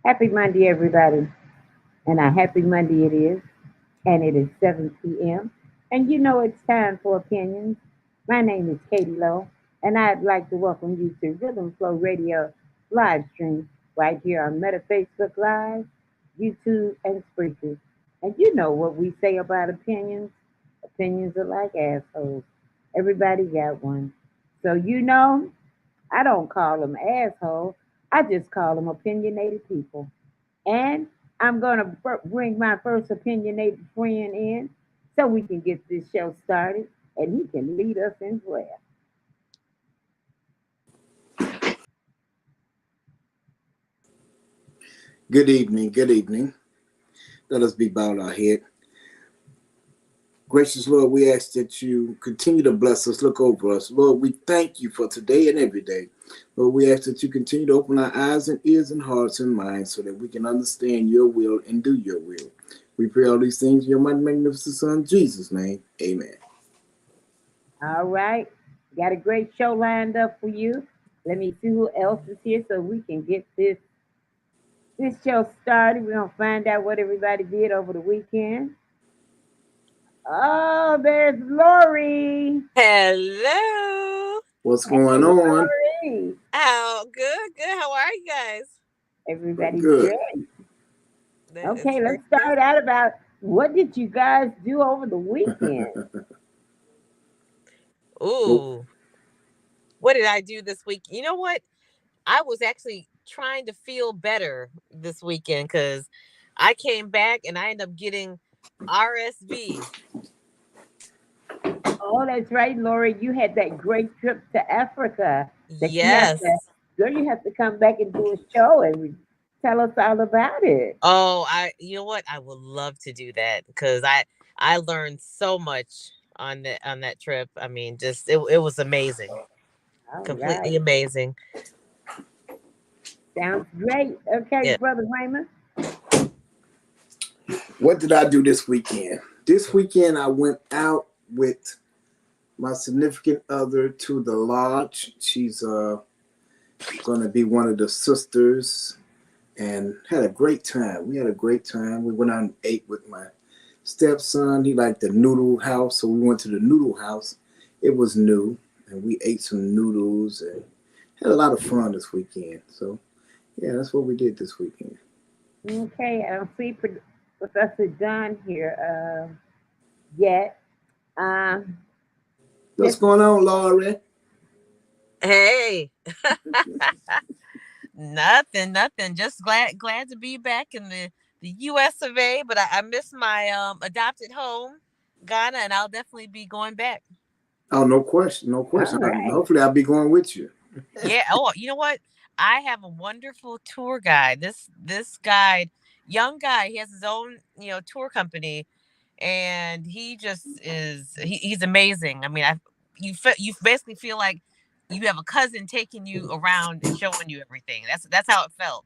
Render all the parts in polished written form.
Happy Monday, everybody. And a happy Monday it is. And it is 7 p.m. And you know it's time for opinions. My name is Katie Lowe, and I'd like to welcome you to Rhythm Flow Radio live stream right here on Meta Facebook Live, YouTube, and Spreaker. And you know what we say about opinions. Opinions are like assholes. Everybody got one. So I don't call them assholes. I just call them opinionated people. And I'm going to bring my first opinionated friend in so we can get this show started and he can lead us in prayer. Good evening. Good evening. Let us be bowed our head. Gracious Lord, we ask that you continue to bless us, look over us. Lord, we thank you for today and every day. Lord, we ask that you continue to open our eyes and ears and hearts and minds so that we can understand your will and do your will. We pray all these things in your mighty magnificent Son, Jesus' name. Amen. All right. Got a great show lined up for you. Let me see who else is here so we can get this show started. We're gonna find out what everybody did over the weekend. Oh, there's Lorie. Hello. What's going on? Lorie. Oh, good. How are you guys? Everybody's Good. great. That is Okay, let's great. start out about what did you guys do over the weekend? Ooh, what did I do this week? You know what? I was actually trying to feel better this weekend because I came back and I ended up getting RSV. Oh, that's right, Lorie. You had that great trip to Africa that Yes. girl, you have to come back and do a show and tell us all about it. Oh, you know what? I would love to do that because I learned so much on that trip. I mean, just it was amazing. All Completely right. amazing. Sounds great. Okay, Yeah. Brother Raymond. What did I do this weekend? This weekend I went out with my significant other to the lodge. She's going to be one of the sisters and had a great time. We had a great time. We went out and ate with my stepson. He liked the noodle house, so we went to the noodle house. It was new, and we ate some noodles and had a lot of fun this weekend. So, yeah, that's what we did this weekend. Okay, I don't see Professor John here yet. Um, What's going on, Lorie? Hey. Nothing. Just glad to be back in the US of A, but I miss my adopted home, Ghana, and I'll definitely be going back. Oh, no question. all right. Hopefully I'll be going with you. Yeah. Oh, you know what? I have a wonderful tour guide. This guide, young guy, he has his own, tour company, and he just he's amazing. I mean, you basically feel like you have a cousin taking you around and showing you everything. That's how it felt.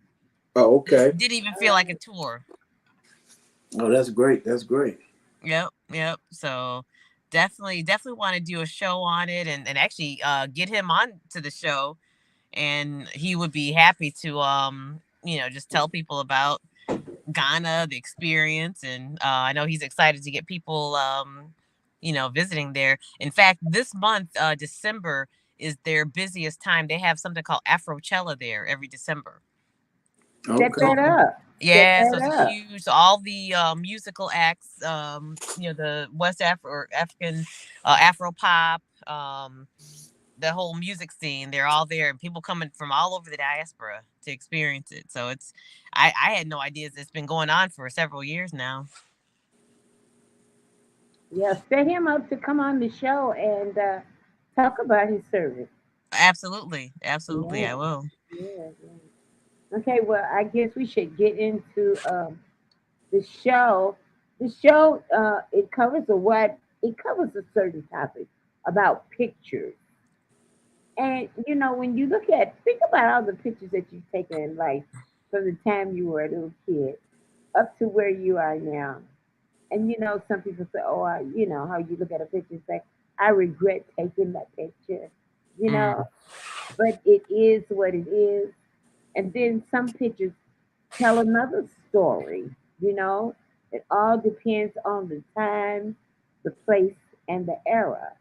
Oh, okay. Didn't even feel like a tour. Oh, that's great. That's great. Yep. So definitely want to do a show on it and actually get him on to the show, and he would be happy to just tell people about Ghana, the experience, and I know he's excited to get people visiting there. In fact, this month, December, is their busiest time. They have something called Afrochella there every December. Set Okay. that up. Yeah, Set so it's that a up. huge, all the musical acts, the West African Afro pop, the whole music scene, they're all there, and people coming from all over the diaspora to experience it. So I had no idea. It's been going on for several years now. Yeah, set him up to come on the show and talk about his service. Absolutely, Yeah, I will. yeah. Okay, well, I guess we should get into the show. The show it covers a certain topic about pictures. And when think about all the pictures that you've taken in life from the time you were a little kid. up to where you are now. And you know, some people say, "Oh, you know, how you look at a picture and say, I regret taking that picture," you Mm. know. But it is what it is. And then some pictures tell another story. You know, it all depends on the time, the place, and the era.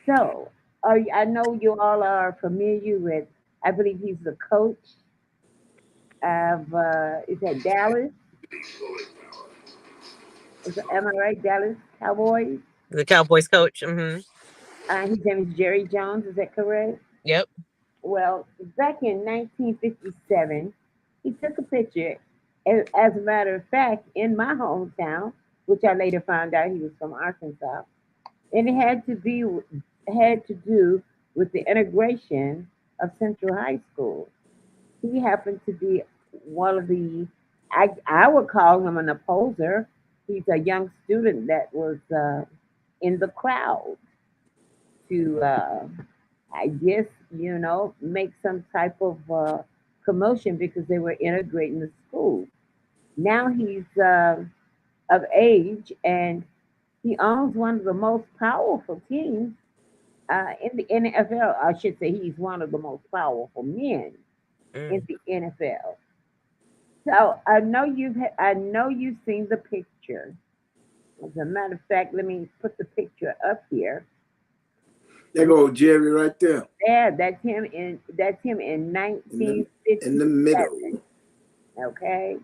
So, I know you all are familiar with. I believe he's the coach of. Is that Dallas? Am I right? Dallas Cowboys. The Cowboys coach. Hmm. His name is Jerry Jones. Is that correct? Yep. Well, back in 1957, he took a picture. As a matter of fact, in my hometown, which I later found out he was from Arkansas, and it had to do with the integration of Central High School. He happened to be one of the, I would call him an opposer. He's a young student that was in the crowd to, I guess, make some type of commotion because they were integrating the school. Now he's of age and he owns one of the most powerful teams in the NFL. I should say he's one of the most powerful men in Mm. the NFL. So I know you've seen the picture. As a matter of fact, let me put the picture up here. There go Jerry right there Yeah, that's him in in the middle. 1957. Okay,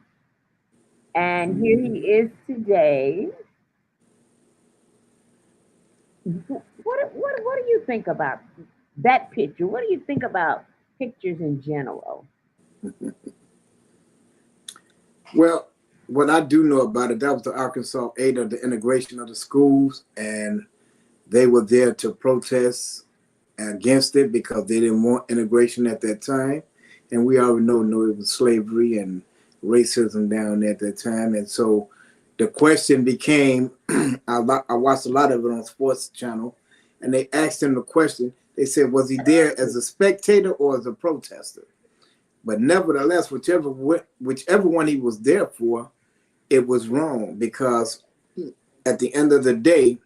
and here he is today. What do you think about that picture? What do you think about pictures in general? Well, what I do know about it, that was the Arkansas 8 of the integration of the schools, and they were there to protest against it because they didn't want integration at that time. And we already know it was slavery and racism down there at that time. And so the question became, I watched a lot of it on Sports Channel, and they asked him the question. They said, was he there as a spectator or as a protester? But nevertheless, whichever one he was there for, it was wrong because at the end of the day,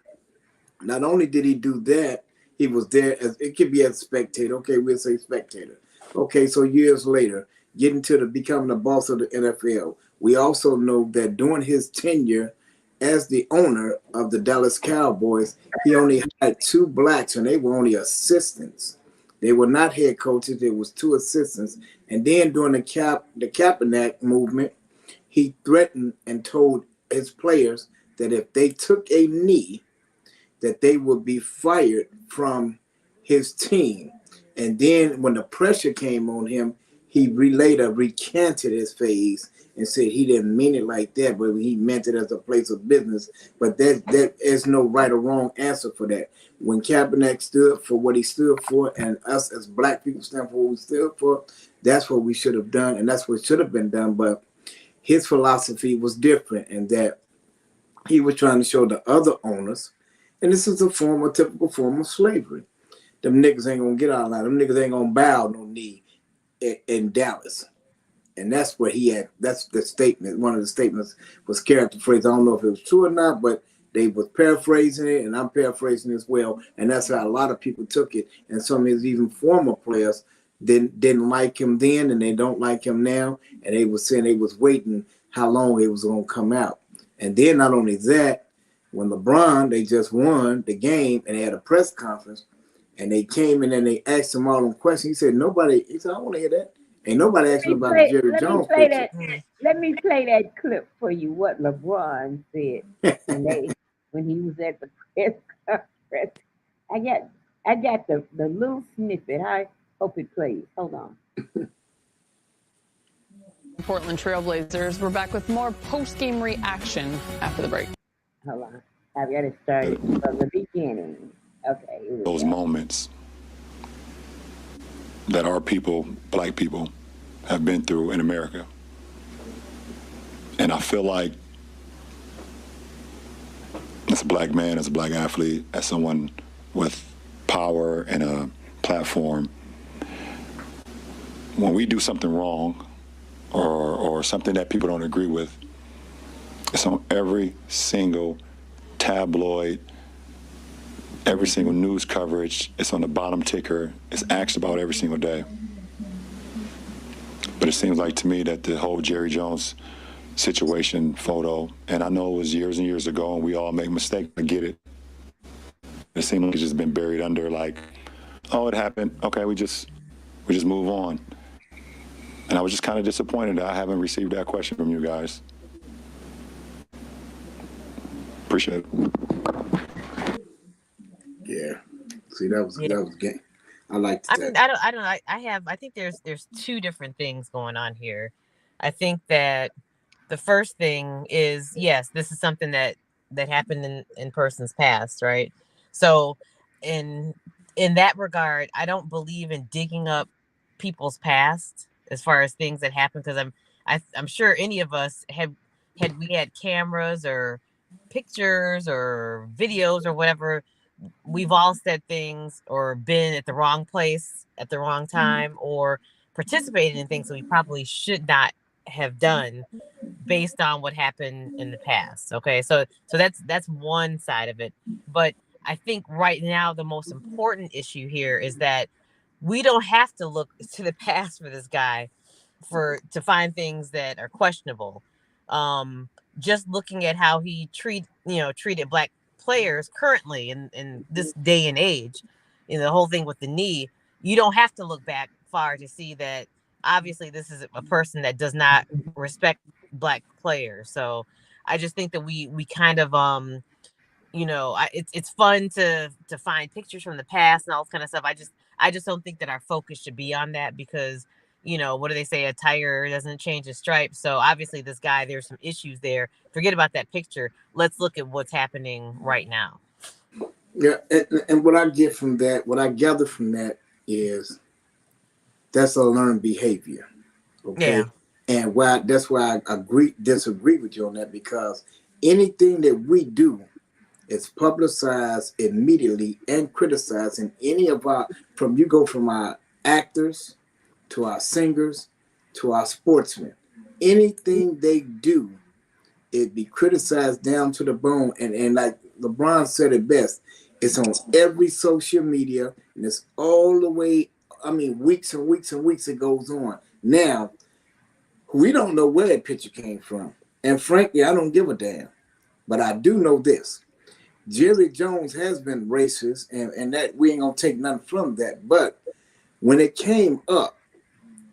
not only did he do that, he was there as it could be as a spectator. Okay, we'll say spectator. Okay, so years later, getting to the becoming the boss of the NFL, we also know that during his tenure as the owner of the Dallas Cowboys, he only had two blacks, and they were only assistants. They were not head coaches. There was two assistants, and then during the Kaepernick movement, he threatened and told his players that if they took a knee, that they would be fired from his team. And then when the pressure came on him, he later recanted his phase and said he didn't mean it like that, but he meant it as a place of business. But there is no right or wrong answer for that. When Kaepernick stood for what he stood for, and us as black people stand for what we stood for, that's what we should have done, and that's what should have been done. But his philosophy was different in that he was trying to show the other owners, and this is a typical form of slavery. Them niggas ain't gonna get out of line. Them niggas ain't gonna bow no knee in Dallas. And that's what he had. That's the statement. One of the statements was character phrase. I don't know if it was true or not, but they was paraphrasing it, and I'm paraphrasing as well. And that's how a lot of people took it. And some of his even former players didn't like him then, and they don't like him now. And they was saying they was waiting how long it was gonna come out. And then not only that, when LeBron, they just won the game and they had a press conference and they came in and they asked him all them questions. He said, he said, I want to hear that. Ain't nobody Let asking me about the play. Jerry Let me Jones play picture. that. Let me play that clip for you. What LeBron said when he was at the press conference. I got I got the little snippet. I hope it plays. Hold on. Portland Trailblazers. We're back with more post-game reaction after the break. Hold on. I've got to start it from the beginning. Okay. Here we Those go. moments that our people, black people, have been through in America. And I feel like as a black man, as a black athlete, as someone with power and a platform, when we do something wrong or something that people don't agree with, It's on every single tabloid, every single news coverage. It's on the bottom ticker. It's asked about every single day. But it seems like to me that the whole Jerry Jones situation photo, and I know it was years and years ago, and we all make mistakes. I get it. It seems like it's just been buried under, like, oh, it happened. Okay, we just move on. And I was just kind of disappointed that I haven't received that question from you guys. Appreciate it. Yeah. See, that was game. I liked that. I mean, I think there's two different things going on here. I think that the first thing is, yes, this is something that happened in person's past, right? So in that regard, I don't believe in digging up people's past as far as things that happen, because I'm sure any of us had we had cameras or pictures or videos or whatever, we've all said things or been at the wrong place at the wrong time or participated in things that we probably should not have done based on what happened in the past. Okay, so that's one side of it. But I think right now the most important issue here is that we don't have to look to the past for this guy to find things that are questionable. Just looking at how he treated black players currently in this day and age, the whole thing with the knee, you don't have to look back far to see that obviously this is a person that does not respect black players. So I just think that we kind of it's fun to find pictures from the past and all this kind of stuff. I just don't think that our focus should be on that, because what do they say? A tire doesn't change its stripes. So obviously this guy, there's some issues there. Forget about that picture. Let's look at what's happening right now. Yeah, and what I get from that, what I gather from that is that's a learned behavior. Okay. Yeah. And that's why I disagree with you on that, because anything that we do is publicized immediately and criticized in any of you go from our actors to our singers to our sportsmen. Anything they do, it be criticized down to the bone. And like LeBron said it best, it's on every social media, and it's all the way, weeks and weeks and weeks it goes on. Now, we don't know where that picture came from. And frankly, I don't give a damn. But I do know this. Jerry Jones has been racist, and that we ain't gonna take nothing from that. But when it came up,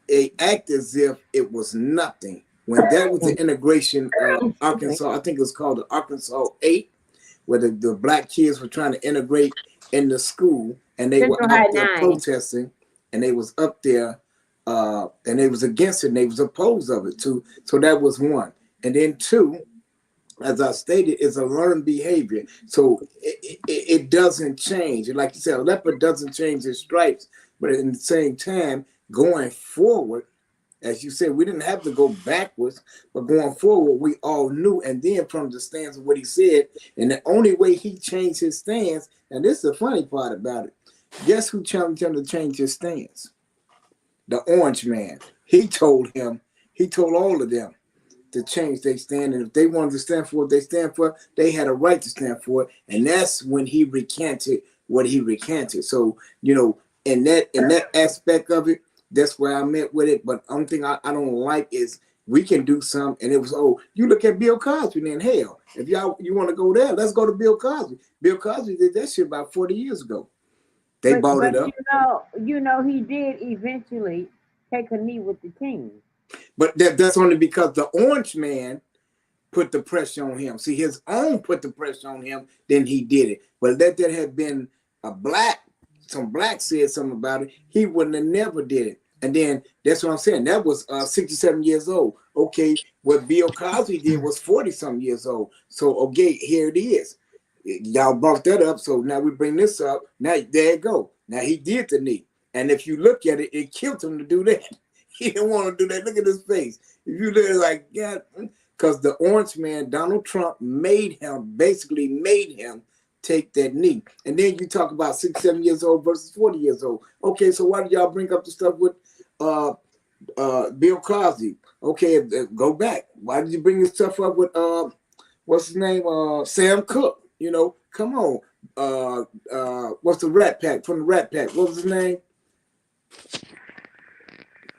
it acted as if it was nothing. When that was the integration of Arkansas, I think it was called the Arkansas 8, where the black kids were trying to integrate in the school, and they were out there protesting, and they was up there, and they was against it, and they was opposed of it too. So that was one. And then two, as I stated, is a learned behavior. So it doesn't change. And like you said, a leopard doesn't change his stripes, but at the same time, going forward, as you said, we didn't have to go backwards, but going forward, we all knew. And then from the stance of what he said, and the only way he changed his stance, and this is the funny part about it, guess who challenged him to change his stance? The orange man. He told all of them to change their stand, and if they wanted to stand for what they stand for, they had a right to stand for it. And that's when he recanted what he recanted. So, in that aspect of it, that's where I met with it. But only thing I don't like is we can do something, and it was, you look at Bill Cosby, then hell, if you want to go there, let's go to Bill Cosby. Bill Cosby did that shit about 40 years ago. They bought it up. He did eventually take a knee with the team. But that's only because the orange man put the pressure on him. See, his own put the pressure on him, then he did it. But that there had been some black said something about it, he wouldn't have never did it. And then that's what I'm saying. That was 67 years old. Okay, what Bill Cosby did was 40-something years old. So, okay, here it is. Y'all brought that up, so now we bring this up. Now, there you go. Now, he did the knee. And if you look at it, it killed him to do that. He didn't want to do that. Look at his face. If you look like, yeah, because the orange man, Donald Trump, basically made him take that knee. And then you talk about 67 years old versus 40 years old. Okay, so why did y'all bring up the stuff with Bill Cosby? Okay, go back. Why did you bring this stuff up with what's his name? Sam Cooke. You know, come on. What's the Rat Pack from the Rat Pack? What was his name?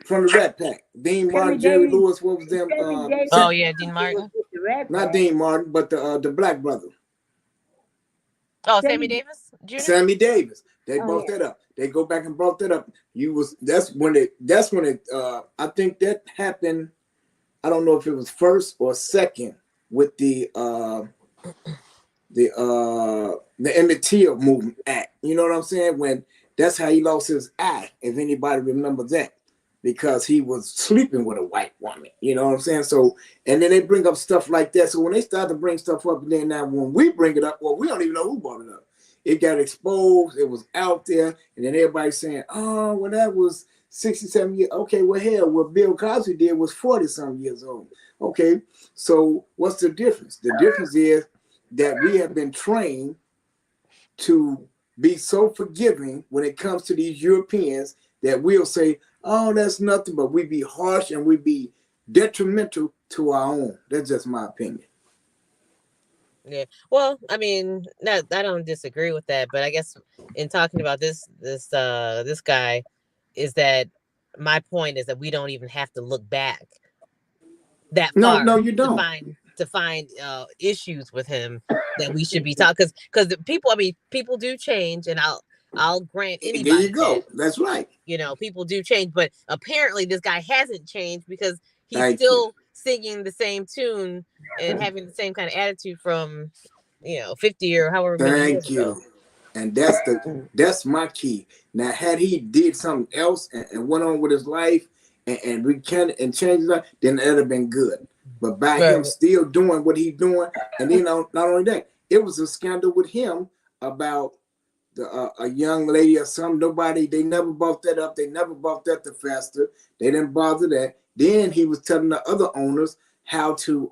From the Rat Pack. Dean Martin, Jerry Lewis. What was them? Oh yeah, Dean Martin. Not Dean Martin, but the black brother. Oh, Sammy Davis Jr. Sammy Davis. They brought that up. They go back and brought that up. That's when it I think that happened. I don't know if it was first or second with the Emmett Till movement act. You know what I'm saying? When that's how he lost his eye, if anybody remembers that. Because he was sleeping with a white woman. You know what I'm saying? So, and then they bring up stuff like that. So when they start to bring stuff up, and then now when we bring it up, well, we don't even know who brought it up. It got exposed. It was out there. And then everybody's saying, oh, well, that was 67 years. Okay, well, hell, what Bill Cosby did was 40-some years old. Okay, so what's the difference? The difference is that we have been trained to be so forgiving when it comes to these Europeans that we'll say, oh, that's nothing, but we be harsh and we be detrimental to our own. That's just my opinion. Yeah. Well, I mean, I don't disagree with that, but I guess in talking about this guy, is that my point is that we don't even have to look back that far. No, you don't. To find issues with him that we should be talking, because people do change, and I'll grant anybody. There you go. That's right. You know, people do change, but apparently this guy hasn't changed because he's still singing the same tune and having the same kind of attitude from 50 or however many years ago. And that's my key. Now, had he did something else and went on with his life and recanted and changed his life, then that'd have been good. But by him still doing what he's doing, and then not only that, it was a scandal with him about a young lady or something. They never brought that up. They never brought that to Faster. They didn't bother that. Then he was telling the other owners how to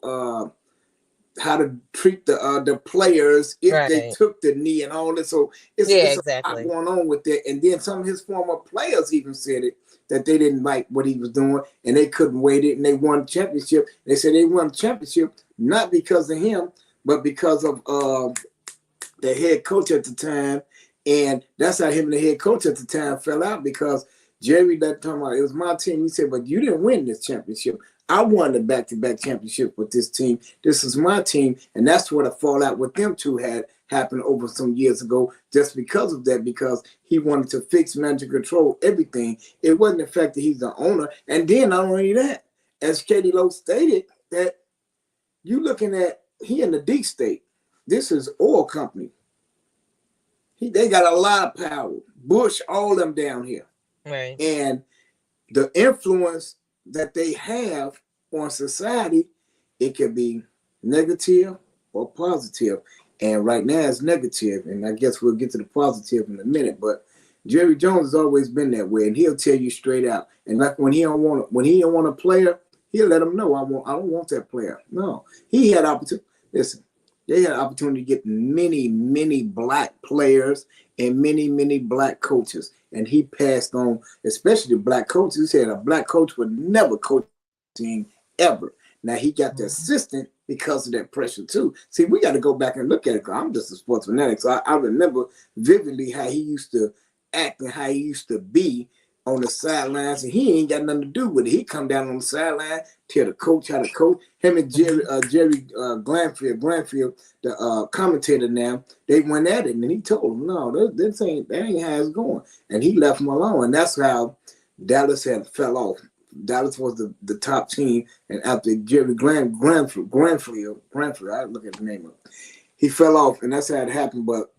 treat the players if they took the knee and all this. So it's exactly a lot going on with that. And then some of his former players even said it, that they didn't like what he was doing and they couldn't wait it, and they won the championship. They said they won the championship not because of him, but because of the head coach at the time. And that's how him and the head coach at the time fell out, because Jerry that time it was my team. He said, but you didn't win this championship. I won the back-to-back championship with this team. This is my team. And that's what a fallout with them two had happened over some years ago, just because of that, because he wanted to fix, manage, control everything. It wasn't the fact that he's the owner. And then not only that, as Katie Lowe stated, that you looking at, he in the deep state. This is oil company. They got a lot of power. Bush, all them down here. Right. And the influence that they have on society, it can be negative or positive. And right now it's negative. And I guess we'll get to the positive in a minute. But Jerry Jones has always been that way, and he'll tell you straight out. And like when he don't want a player, he'll let them know I don't want that player. No, he had opportunity. Listen, they had an opportunity to get many, many black players and many, many black coaches. And he passed on, especially the black coaches. He said a black coach would never coach a team ever. Now, he got the assistant because of that pressure, too. See, we got to go back and look at it, because I'm just a sports fanatic. So I remember vividly how he used to act and how he used to be on the sidelines, and he ain't got nothing to do with it. He come down on the sideline, tell the coach how to coach. Him and Jerry Glanfield, the commentator now, they went at it, and he told him, no, that ain't how it's going. And he left him alone, and that's how Dallas had fell off. Dallas was the top team, and after Jerry Glanfield, I look at the name of it, he fell off, and that's how it happened. But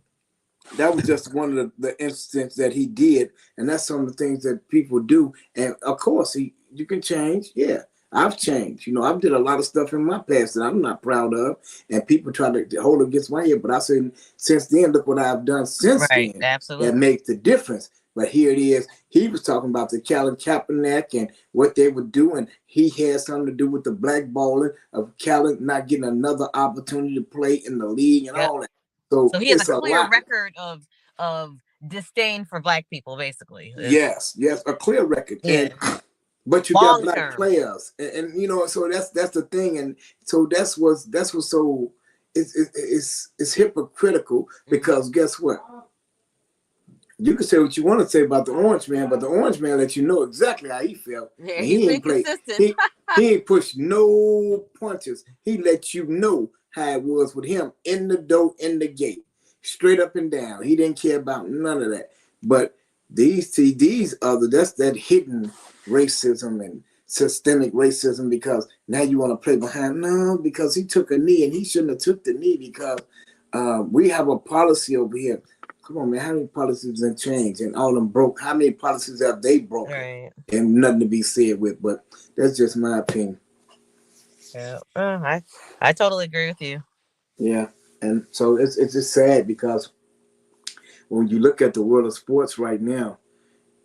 that was just one of the instances that he did, and that's some of the things that people do. And of course, you can change. Yeah, I've changed. I've did a lot of stuff in my past that I'm not proud of, and people try to hold it against my head. But I said, since then, look what I've done since then. Absolutely. That makes the difference. But here it is. He was talking about the Colin Kaepernick and what they would do, and he had something to do with the blackballing of Colin not getting another opportunity to play in the league and all that. So he has a clear record of disdain for black people, basically. Yes, a clear record. Yeah. But you got black players, and so that's the thing, and so that's what's so it's hypocritical because guess what? You can say what you want to say about the Orange Man, but the Orange Man let you know exactly how he felt. Yeah, and he's he been ain't played. consistent. He ain't pushed no punches. He let you know how it was with him in the door, in the gate, straight up and down. He didn't care about none of that. But these other, that's that hidden racism and systemic racism, because now you want to play behind. No, because he took a knee and he shouldn't have took the knee because we have a policy over here. Come on, man. How many policies have changed and all them broke? How many policies have they broken? Right. And nothing to be said with, but that's just my opinion. Yeah, I totally agree with you. Yeah, and so it's just sad because when you look at the world of sports right now,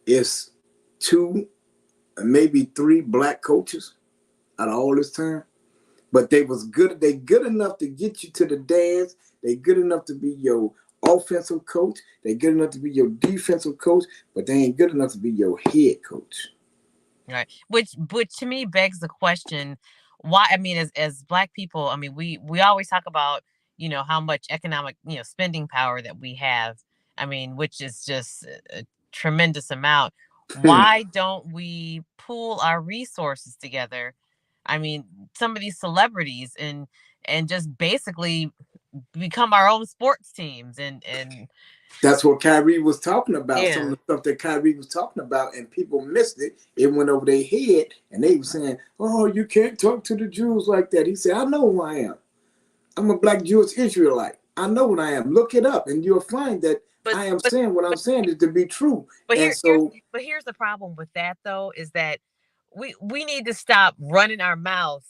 it's 2, maybe 3 black coaches out of all this time, but they was good. They good enough to get you to the dance. They good enough to be your offensive coach. They good enough to be your defensive coach, but they ain't good enough to be your head coach. Right. Which to me begs the question, why? I mean, as Black people, I mean, we always talk about, how much economic, spending power that we have. I mean, which is just a tremendous amount. Why don't we pool our resources together? I mean, some of these celebrities and just basically become our own sports teams and That's what Kyrie was talking about. Yeah. Some of the stuff that Kyrie was talking about, and people missed it. It went over their head, and they were saying, "Oh, you can't talk to the Jews like that." He said, "I know who I am. I'm a Black Jewish Israelite. I know what I am. Look it up, and you'll find that I am saying what I'm saying is to be true." But here's the problem with that, though, is that we need to stop running our mouths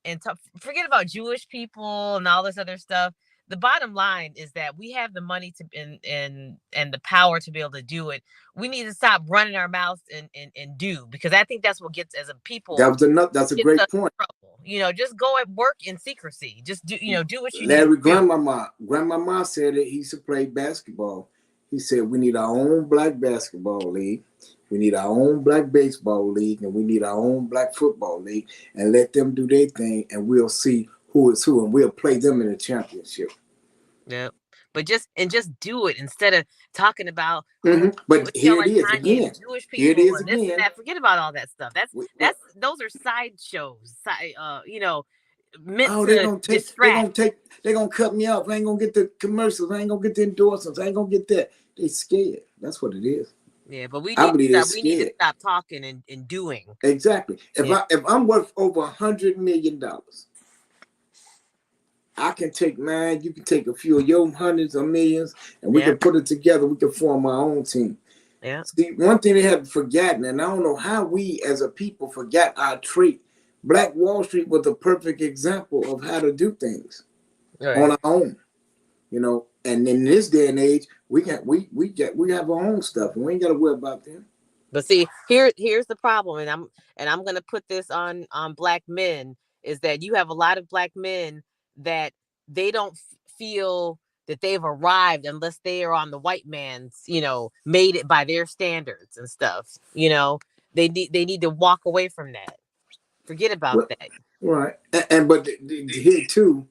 and forget about Jewish people and all this other stuff. The bottom line is that we have the money to and the power to be able to do it. We need to stop running our mouths and do, because I think that's what gets, as a people. That's a great point. Just go at work in secrecy. Just do what you Larry need to do. Grandmama said that he used to play basketball. He said we need our own Black basketball league. We need our own Black baseball league, and we need our own Black football league, and let them do their thing, and we'll see who is who, and we'll play them in the championship. Yeah, but just do it instead of talking about. But here it is again. Jewish people. Here it is and this again. And that. Forget about all that stuff. Those are sideshows. Meant to distract. They're gonna cut me off. I ain't gonna get the commercials. I ain't gonna get the endorsements. I ain't gonna get that. They scared. That's what it is. Yeah, but we need to stop talking and doing. Exactly. If I'm worth over $100 million, I can take mine. You can take a few of your hundreds of millions, and we can put it together. We can form our own team. Yeah. See, one thing they have forgotten, and I don't know how we as a people forgot our trait. Black Wall Street was a perfect example of how to do things on our own. And in this day and age, we have our own stuff, and we ain't got to worry about them. But see, here's the problem, and I'm gonna put this on Black men, is that you have a lot of Black men that they don't feel that they've arrived unless they are on the white man's, made it by their standards and stuff. They need to walk away from that. Forget about that. Right, but here too.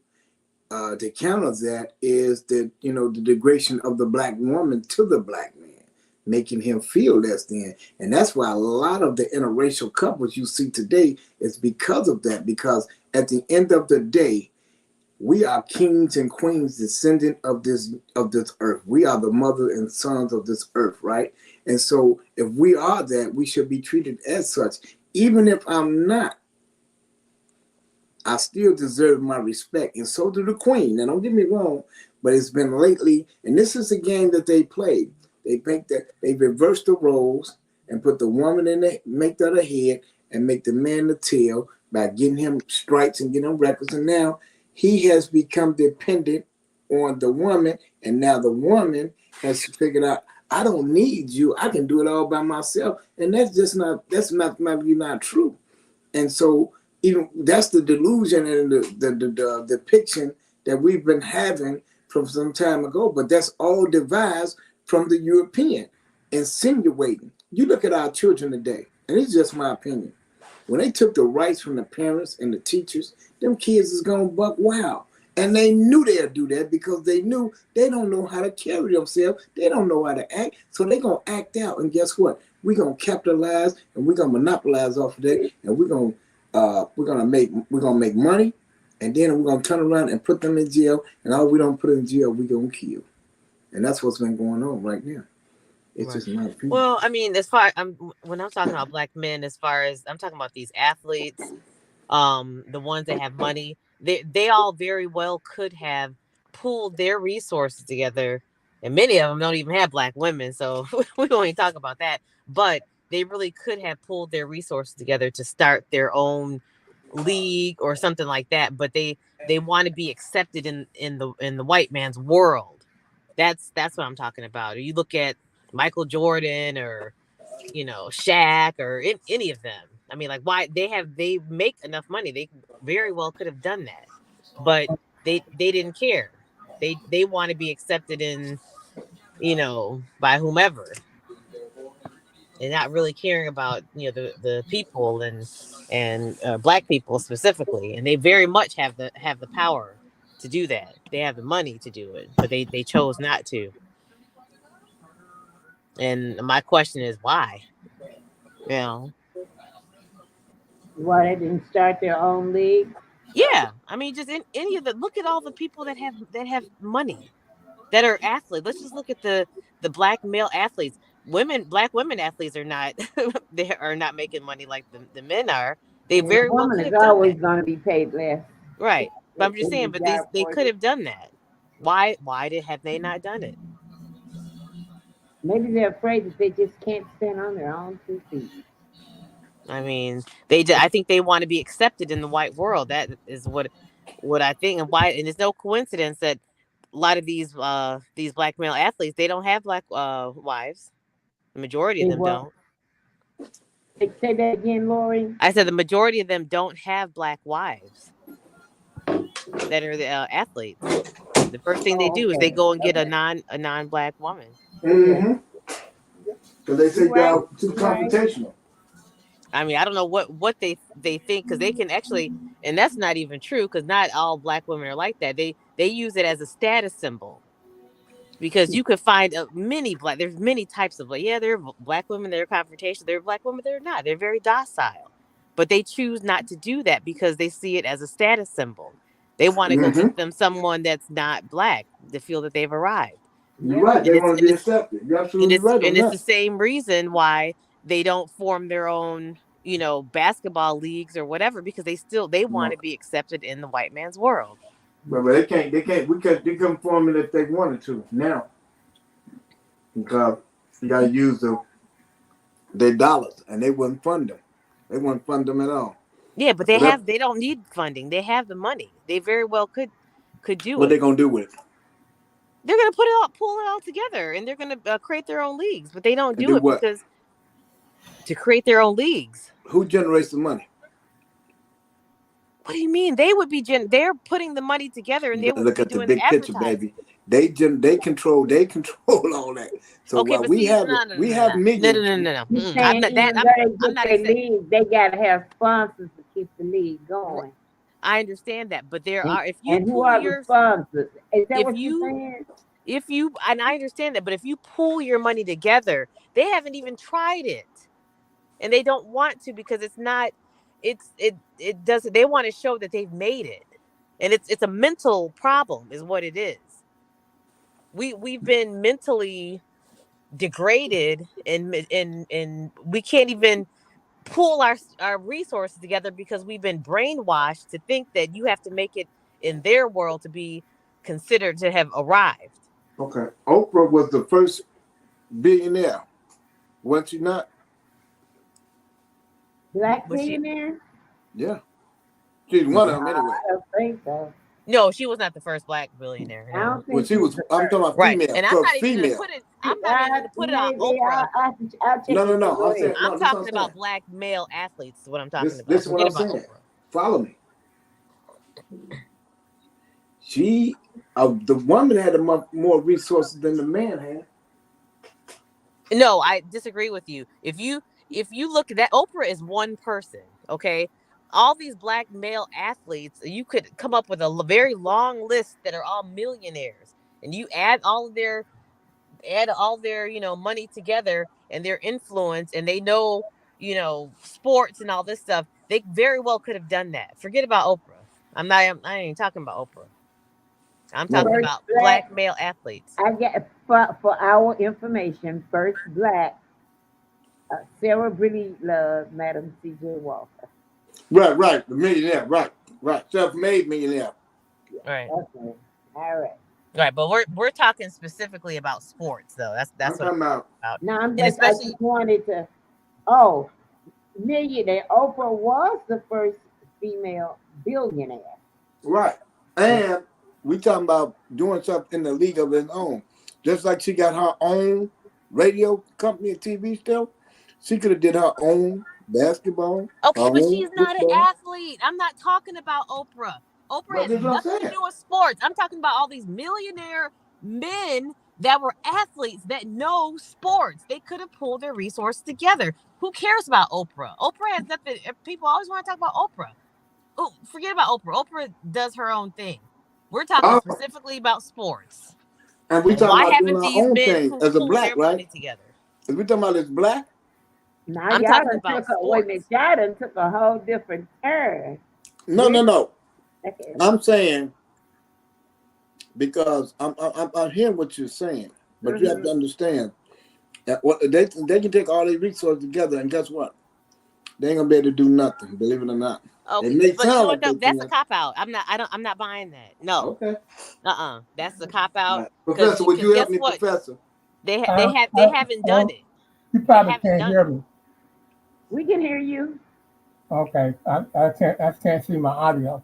To counter that is that, the degradation of the Black woman to the Black man, making him feel less than. And that's why a lot of the interracial couples you see today is because of that. Because at the end of the day, we are kings and queens, descendant of this earth. We are the mother and sons of this earth, right? And so if we are that, we should be treated as such. Even if I'm not, I still deserve my respect, and so do the queen. Now, don't get me wrong, but it's been lately, and this is a game that they played. They think that they reverse the roles and put the woman make that a head and make the man the tail by getting him stripes and getting him records. And now he has become dependent on the woman, and now the woman has figured out, I don't need you. I can do it all by myself, and that's not true. And so, even that's the delusion and the depiction that we've been having from some time ago, but that's all devised from the European, insinuating. You look at our children today, and it's just my opinion. When they took the rights from the parents and the teachers, them kids is going buck wild. And they knew they'd do that because they knew they don't know how to carry themselves. They don't know how to act. So they're going to act out. And guess what? We're going to capitalize and we're going to monopolize off of that. And we're going to make money. And then we're going to turn around and put them in jail. And all we don't put in jail, we're going to kill. And that's what's been going on right now. It's just my opinion. Well, I mean, when I'm talking about black men, as far as I'm talking about these athletes, the ones that have money, they all very well could have pooled their resources together, and many of them don't even have black women, so we don't even talk about that. But they really could have pulled their resources together to start their own league or something like that. But they want to be accepted in the white man's world. That's what I'm talking about. Or you look at Michael Jordan or Shaq or any of them. I mean, like, why they make enough money. They very well could have done that, but they didn't care. They want to be accepted in, by whomever, and not really caring about, the people and black people specifically. And they very much have the power to do that. They have the money to do it, but they chose not to. And my question is why? Why they didn't start their own league? Yeah, I mean, just in any of look at all the people that have money, that are athletes. Let's just look at the black male athletes. Black women athletes are not they are not making money like the men are. They very well could have done always that. going to be paid less, right? But I'm just saying, but they could have done that. Why have they not done it? Maybe they're afraid that they just can't stand on their own 2 feet. I mean, I think they want to be accepted in the white world. That is what I think, and why. And it's no coincidence that a lot of these black male athletes, they don't have black wives. The majority of them don't. Say that again, Lorie. I said the majority of them don't have black wives that are the athletes. The first thing they do is they go and get a non-black woman. Mm-hmm. Because they say they're too confrontational. I mean, I don't know what they think, because they can actually, and that's not even true, because not all black women are like that. They use it as a status symbol, because you could find there's many types of there are black women that are confrontational. There are black women that are not. They're very docile, but they choose not to do that because they see it as a status symbol. They want to go get them someone that's not black to feel that they've arrived. You're right. They want to be accepted. You're absolutely right. And it's the same reason why they don't form their own, basketball leagues or whatever, because they want to be accepted in the white man's world. But they can't. They couldn't form it if they wanted to now, because you got to use their dollars, and they wouldn't fund them. They wouldn't fund them at all. Yeah, but they don't need funding. They have the money. They very well could do it. What they gonna do with it? They're gonna pull it all together, and they're gonna create their own leagues. But they don't do it because to create their own leagues. Who generates the money? What do you mean? They would be they're putting the money together, and they would be doing the big picture, baby. They control all that. So okay, what we have millions. No. I'm not league. They gotta have sponsors to keep the league going. I understand that, but there are who are the sponsors? Is that what you're saying? And I understand that, but if you pool your money together, they haven't even tried it, and they don't want to, because it's not. It doesn't. They want to show that they've made it, and it's a mental problem, is what it is. We've been mentally degraded, and we can't even pool our resources together because we've been brainwashed to think that you have to make it in their world to be considered to have arrived. Okay, Oprah was the first billionaire, wasn't she not? Black billionaire? Yeah. She's one of them anyway. I don't think so. No, she was not the first black billionaire. No. I don't think she was. I'm talking about right. female. And I'm not even going to put it on Oprah. No. I'm talking about black male athletes is what I'm talking about. This is what I'm saying. Oprah. Follow me. The woman had more resources than the man had. No, I disagree with you. If you look at that, Oprah is one person, okay? all these black male athletes, you could come up with a very long list that are all millionaires, and you add all their money together and their influence, and they know sports and all this stuff. They very well could have done that. Forget about Oprah. I ain't talking about Oprah. I'm talking First about black, black male athletes. I get for our information, first black celebrity love, Madam C.J. Walker. Right. The millionaire. Right. Self-made millionaire. Right. Okay. All right. Right, but we're talking specifically about sports, though. That's I'm what talking about. Now and I especially just wanted to. Oh, millionaire. Oprah was the first female billionaire. Right. And we talking about doing something in the league of its own. Just like she got her own radio company and TV still, she could have did her own basketball. okay, her but own she's not an football. athlete. I'm not talking about Oprah. Oprah But has that's what I'm nothing to saying. do with sports. I'm talking about all these millionaire men that were athletes that know sports. They could have pulled their resources together. Who cares about Oprah? Oprah has nothing. People always want to talk about Oprah. Oh, forget about Oprah. Oprah does her own thing. We're talking specifically about sports. And we And talking why about doing haven't our these own men thing as a pooled black, their right? money together? If we talking about this black, Now I'm y'all talking done about took a wait a minute, y'all done took a whole different turn. no. I'm saying because I'm hearing what you're saying, but you have to understand that what they can take all these resources together, and guess what? They ain't gonna be able to do nothing. Believe it or not. Okay, It may but you know sound what? like they That's a can. cop out. I'm not buying that. No. Okay. That's a cop out. Professor, would you help guess me, what? Professor? They haven't done it. You They probably haven't can't done hear it. me. We can hear you. Okay, I can't see my audio.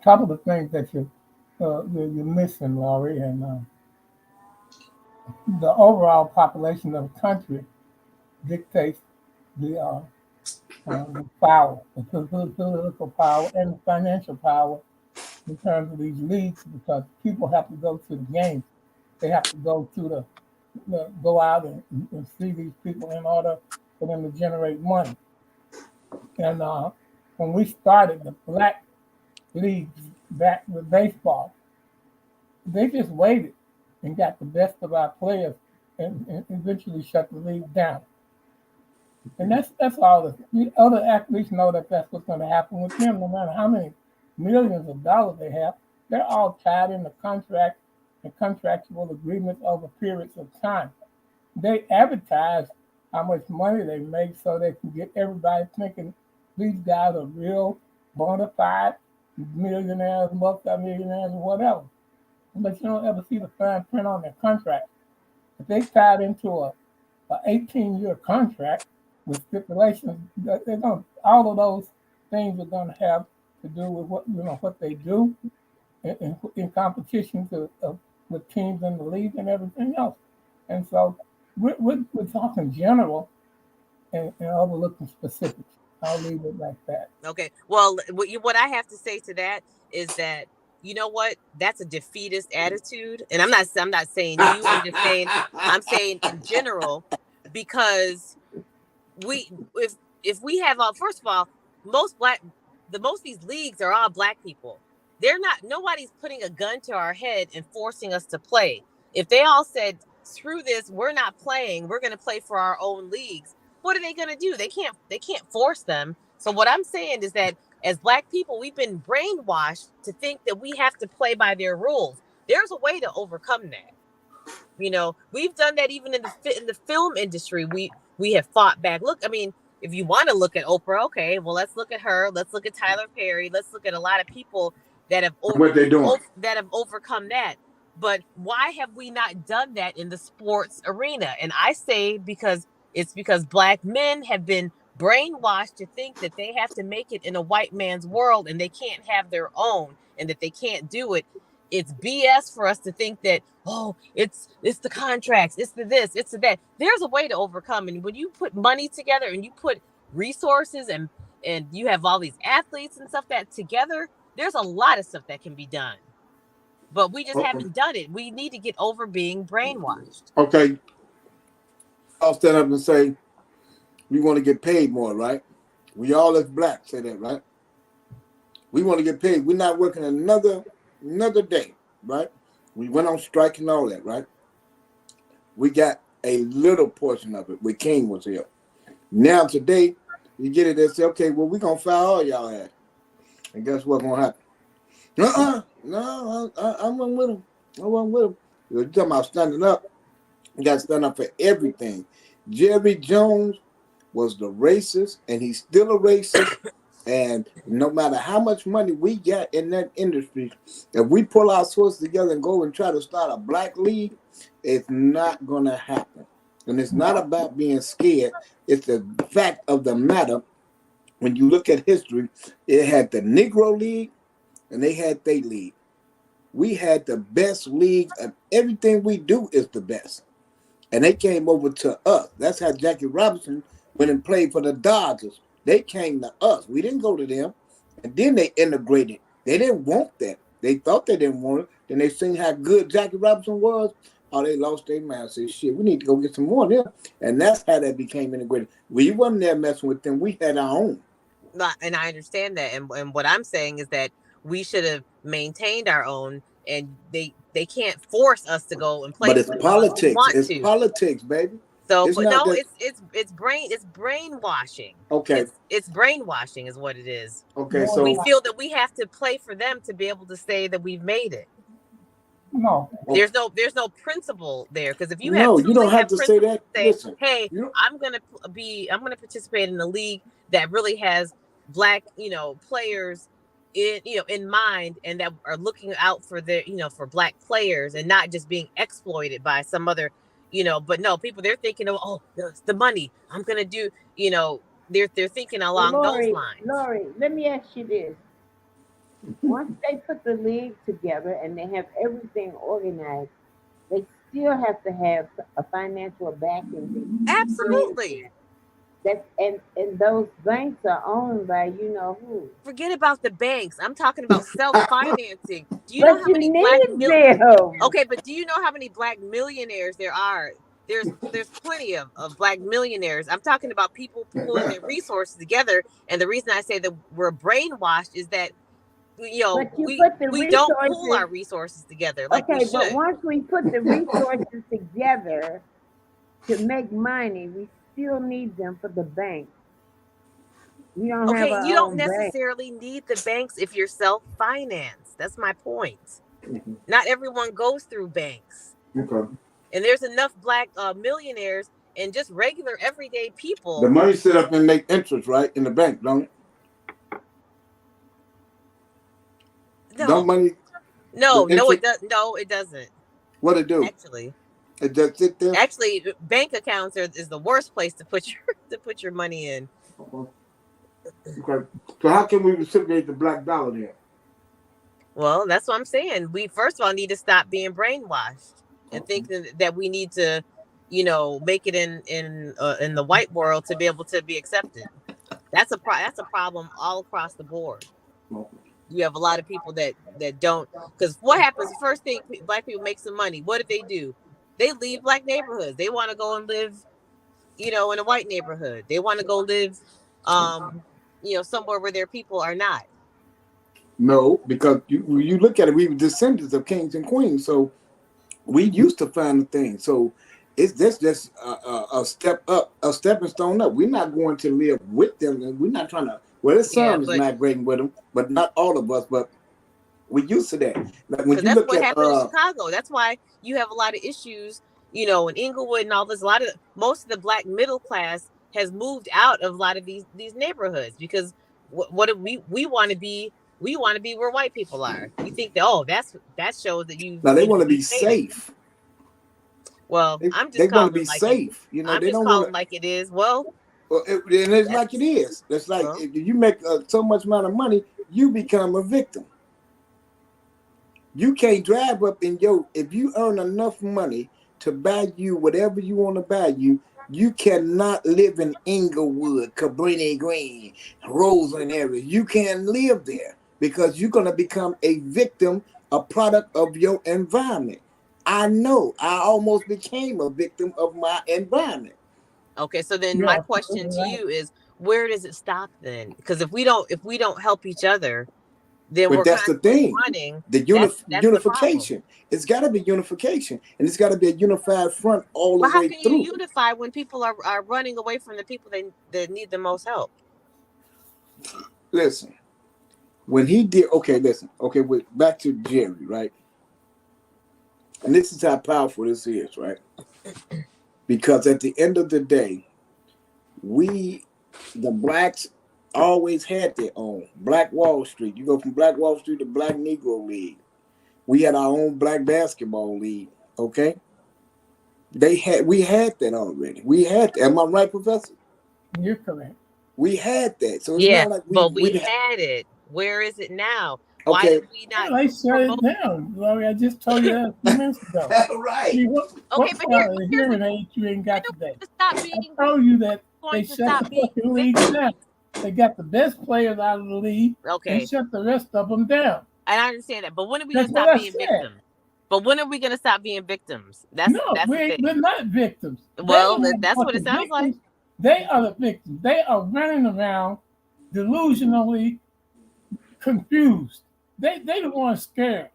Couple of things that you're missing, Lorie, and the overall population of the country dictates the power, the political power, and the financial power in terms of these leagues, because people have to go to the games. They have to go to go out and see these people in order for them to generate money. And when we started the black leagues back with baseball, they just waited and got the best of our players and eventually shut the league down. And that's all. The other athletes know that that's what's going to happen with them, no matter how many millions of dollars they have. They're all tied into contract and contractual agreements over periods of time. They advertise how much money they make so they can get everybody thinking these guys are real bona fide millionaires, multi-millionaires, or whatever. But you don't ever see the fine print on their contract. If they tied into a 18-year contract with stipulations, they're going all of those things are going to have to do with what they do in competition with teams in the league and everything else. And so we're talking general and overlooking specifics. I'll leave it like that. Okay. Well, what I have to say to that is that, you know what? That's a defeatist attitude, and I'm not saying you. I'm saying in general, because if we have first of all, most of these leagues are all black people. Nobody's putting a gun to our head and forcing us to play. If they all said, screw this, we're not playing, we're going to play for our own leagues, what are they going to do? They can't force them. So what I'm saying is that as black people, we've been brainwashed to think that we have to play by their rules. There's a way to overcome that. We've done that even in the film industry. We have fought back. Look, I mean, if you want to look at Oprah, okay, well, let's look at her. Let's look at Tyler Perry. Let's look at a lot of people that have what they doing? That have overcome that. But why have we not done that in the sports arena? And I say because black men have been brainwashed to think that they have to make it in a white man's world and they can't have their own and that they can't do it. It's BS for us to think that, it's the contracts, it's the this, it's the that. There's a way to overcome. And when you put money together and you put resources and you have all these athletes and stuff that together, there's a lot of stuff that can be done. But we just haven't done it. We need to get over being brainwashed. Okay. I'll stand up and say, we want to get paid more, right? We all as blacks say that, right? We want to get paid. We're not working another day, right? We went on strike and all that, right? We got a little portion of it when King was here. Now today, you get it, they say, okay, well, we're going to fire all y'all ass. And guess what's going to happen? No, I wasn't with him. I wasn't with him. You're talking about standing up. You got to stand up for everything. Jerry Jones was the racist, and he's still a racist. And no matter how much money we got in that industry, if we pull our swords together and go and try to start a black league, it's not going to happen. And it's not about being scared. It's the fact of the matter. When you look at history, it had the Negro League and they had their league. We had the best league, and everything we do is the best. And they came over to us. That's how Jackie Robinson went and played for the Dodgers. They came to us. We didn't go to them. And then they integrated. They didn't want that. They thought they didn't want it. Then they seen how good Jackie Robinson was. Oh, they lost their mind. Said, shit, we need to go get some more of them. And that's how that became integrated. We wasn't there messing with them. We had our own. And I understand that. And what I'm saying is that we should have maintained our own, and they can't force us to go and play. But it's politics. It's politics, baby. So, but no, it's brainwashing. Okay. It's brainwashing is what it is. Okay, so we feel that we have to play for them to be able to say that we've made it. No. There's no principle there, because if you you don't have to say that. Listen, hey, I'm gonna participate in a league that really has black, players in mind, and that are looking out for their, for black players, and not just being exploited by some other, but no, people, they're thinking of, oh, the money, I'm gonna do, they're thinking along those lines. Lorie, let me ask you this. Once they put the league together and they have everything organized, they still have to have a financial backing. Absolutely. And those banks are owned by who. Forget about the banks. I'm talking about self-financing. Do you know how many black Okay, but do you know how many black millionaires there are? There's plenty of black millionaires. I'm talking about people pulling their resources together. And the reason I say that we're brainwashed is that we don't pool our resources together like we should. But once we put the resources together to make money, we still need them for the bank. You don't necessarily need the banks if you're self-financed. That's my point. Mm-hmm. Not everyone goes through banks. Okay. And there's enough black millionaires and just regular everyday people. The money set up and make interest, right, in the bank, don't it? No, it does. No, it doesn't. What it do? Actually, it just sit there. Actually, bank accounts is the worst place to put your money in. Okay. So how can we reciprocate the black dollar then? Well, that's what I'm saying. We first of all need to stop being brainwashed and think that we need to, make it in the white world to be able to be accepted. That's a problem all across the board. Okay. You have a lot of people that don't, because what happens, the first thing, black people make some money. What do? They leave black neighborhoods. They want to go and live, in a white neighborhood. They want to go live, somewhere where their people are not. No, because you look at it, we were descendants of kings and queens. So we used to find the thing. So it's just a step up, a stepping stone up. We're not going to live with them. And we're not trying to. Well, his son is migrating with him, but not all of us. But we're used to that. Like when you that's look what at happened in Chicago. That's why you have a lot of issues, in Inglewood and all this. Most of the black middle class has moved out of a lot of these neighborhoods because we want to be. We want to be where white people are. You think that that shows that you. Now they want to be safe. Well, they want to be safe. I'm just calling like it is. Well, and it's like it is. It's like if you make so much amount of money, you become a victim. You can't drive up in if you earn enough money to buy you whatever you want to buy you cannot live in Inglewood, Cabrini Green, Roseland area. You can't live there because you're going to become a victim, a product of your environment. I know. I almost became a victim of my environment. Okay, so then my question to you is, where does it stop then? Because if we don't help each other, then But we're that's the constantly thing. running. The That's the unification. It's got to be unification, and it's got to be a unified front all But the how way can you through. unify when people are running away from the people that need the most help? Listen, when he did, back to Jerry, right? And this is how powerful this is, right? Because at the end of the day, the blacks always had their own Black Wall Street. You go from Black Wall Street to Black Negro League. We had our own Black Basketball League. Okay, we had that already. We had that. Am I right, Professor? You're correct. We had that. So it's Yeah, not like but we had it. Where is it now? Why Okay. did we not? They shut it down, Lorie. I just told you that a few minutes ago. Right. See, what hearing aid you ain't got today? I told you that they shut the fucking league down. They got the best players out of the league. Okay. And shut the rest of them down. And I understand that, but when are we That's gonna what stop I being said. victims? But when are we gonna stop being victims? That's we're not victims. Well, that's what it sounds like. They are the victims. They are running around delusionally confused. They the ones scared.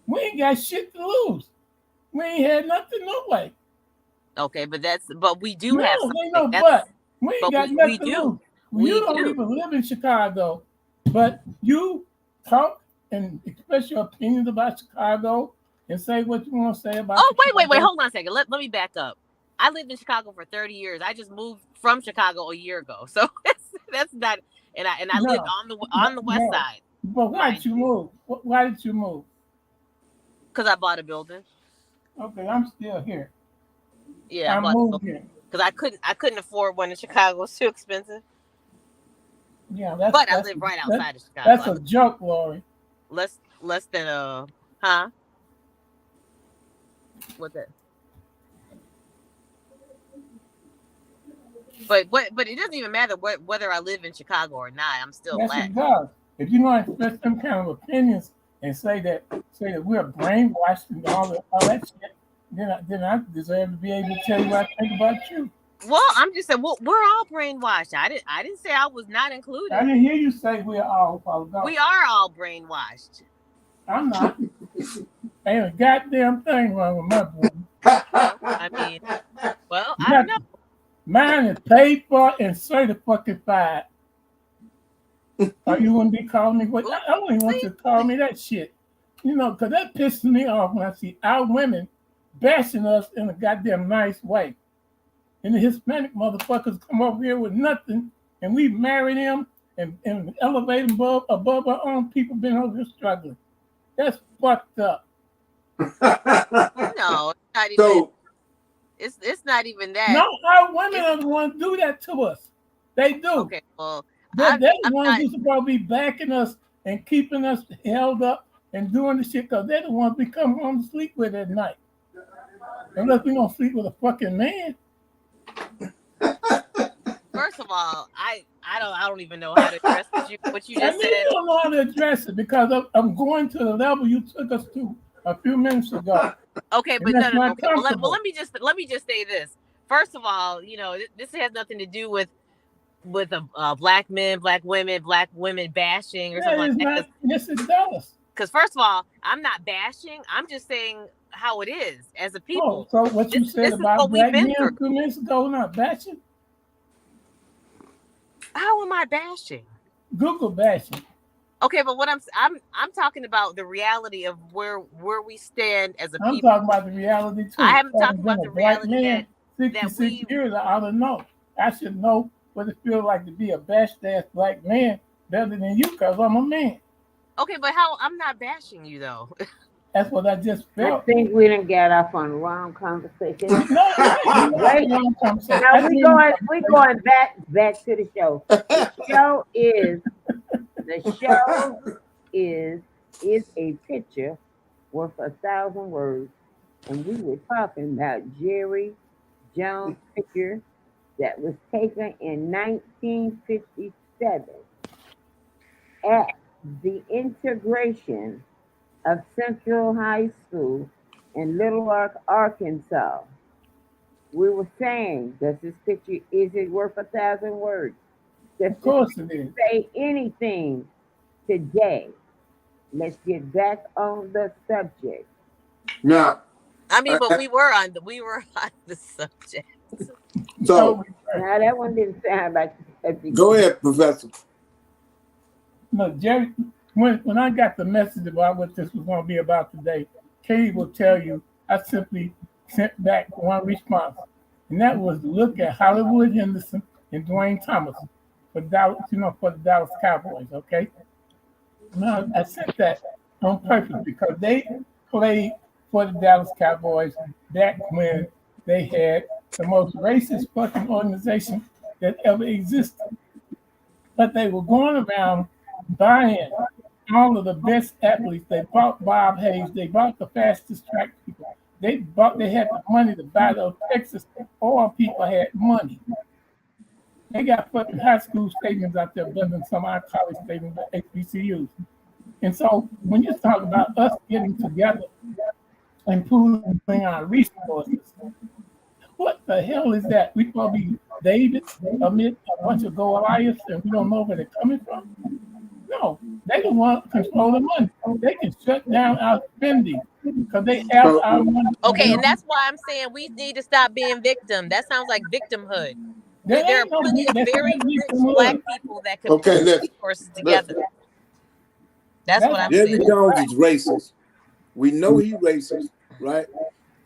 We ain't got shit to lose. We ain't had nothing no way. Okay, but we do have something. We ain't got nothing to lose. You don't even live in Chicago, but you talk and express your opinions about Chicago and say what you want to say about wait, hold on a second. Let me back up. I lived in Chicago for 30 years. I just moved from Chicago a year ago. So that's not and I lived on the west side. But why did you move? Why did you move? Because I bought a building. Okay, I'm still here. Yeah, I moved here. Because I couldn't afford one in Chicago. It was too expensive. Yeah, but I live right outside of Chicago. That's a joke, Lorie. Less than what's that? But it doesn't even matter whether I live in Chicago or not. I'm still black. Yes, it does. If you don't express some kind of opinions and say that we're brainwashed and all that shit, then I deserve to be able to tell you what I think about you. Well, I'm just saying, we're all brainwashed. I didn't say I was not included. I didn't hear you say we're all. We are all brainwashed. I'm not. Ain't a goddamn thing wrong with my boy. I mean, well, I don't know. Mine is paid for and certified. Or you wouldn't be calling me what? I don't even want you to call me that shit. You know, because that pisses me off when I see our women bashing us in a goddamn nice way. And the Hispanic motherfuckers come over here with nothing, and we marry them and elevate them above our own people been over here struggling. That's fucked up. No, it's not even. It's not even that. No, our women are the ones who do that to us. They do. Okay, well, they're the ones who's supposed to be backing us and keeping us held up and doing the shit because they're the ones we come home to sleep with at night. Unless we don't sleep with a fucking man. First of all, I don't even know how to address what you just said. You don't know how to address it because I'm going to the level you took us to a few minutes ago. Okay, but no. Okay. Well, let me just say this. First of all, you know, this has nothing to do with black men, black women bashing or something like that. Yes, it does. Because first of all, I'm not bashing. I'm just saying how it is as a people. So what you said about black men a few minutes ago, not bashing? How am I bashing? Google bashing. Okay, but what I'm talking about the reality of where we stand as a people. I'm talking about the reality too. I haven't talked about the reality that 66 years, I ought to know. I should know what it feels like to be a bashed ass black man better than you because I'm a man. Okay, but how I'm not bashing you though. That's what I just felt. I think we didn't get off on the wrong conversation. No, right? Wrong conversation. Now we're going back to the show. The show is a picture worth 1,000 words, and we were talking about Jerry Jones' picture that was taken in 1957 at the integration of Central High School in Little Rock, Arkansas. We were saying, does this picture, is it worth 1,000 words? Of course it is. Say anything today. Let's get back on the subject. Now, I mean, but we were on the subject. so Now that one didn't sound like the subject. go ahead, Professor. No, Jerry, when I got the message about what this was going to be about today, Katie will tell you I simply sent back one response, and that was to look at Hollywood Henderson and Dwayne Thomas for Dallas, for the Dallas Cowboys. Okay, now I sent that on purpose because they played for the Dallas Cowboys back when they had the most racist fucking organization that ever existed. But they were going around buying all of the best athletes. They bought Bob Hayes. They bought the fastest track people. They had the money to buy those Texas. All people had money. They got fucking high school stadiums out there better than some of our college stadiums at HBCUs. And so when you talk about us getting together and pooling our resources, what the hell is that? We supposed to be David amid a bunch of Goliaths and we don't know where they're coming from? No, they don't want to control the money. They can shut down our spending because they have our money. Okay, and that's why I'm saying we need to stop being victim. That sounds like victimhood. There are plenty of very rich black people that could put resources together. That's what I'm Jerry saying. Jones is racist. We know he's racist, right?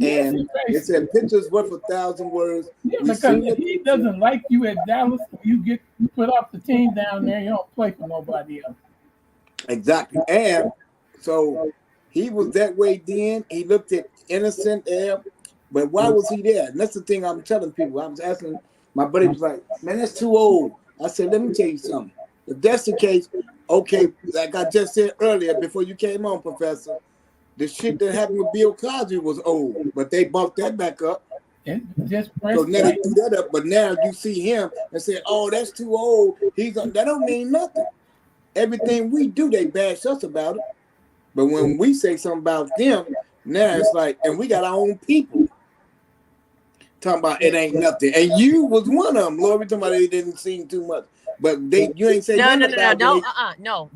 And it said pictures worth 1,000 words. Yeah, because if he doesn't like you at Dallas, you get put off the team down there, you don't play for nobody else. Exactly. And so he was that way then. He looked at innocent air, but why was he there? And that's the thing I'm telling people. I was asking, my buddy was like, man, that's too old. I said, let me tell you something. If that's the case, okay, like I just said earlier before you came on, Professor, the shit that happened with Bill Cosby was old, but they bumped that back up. So now they threw that up, but now you see him and say, oh, that's too old. That don't mean nothing. Everything we do, they bash us about it. But when we say something about them, now it's like, and we got our own people talking about it ain't nothing. And you was one of them, Lorie, talking about it didn't seem too much. But you ain't saying no,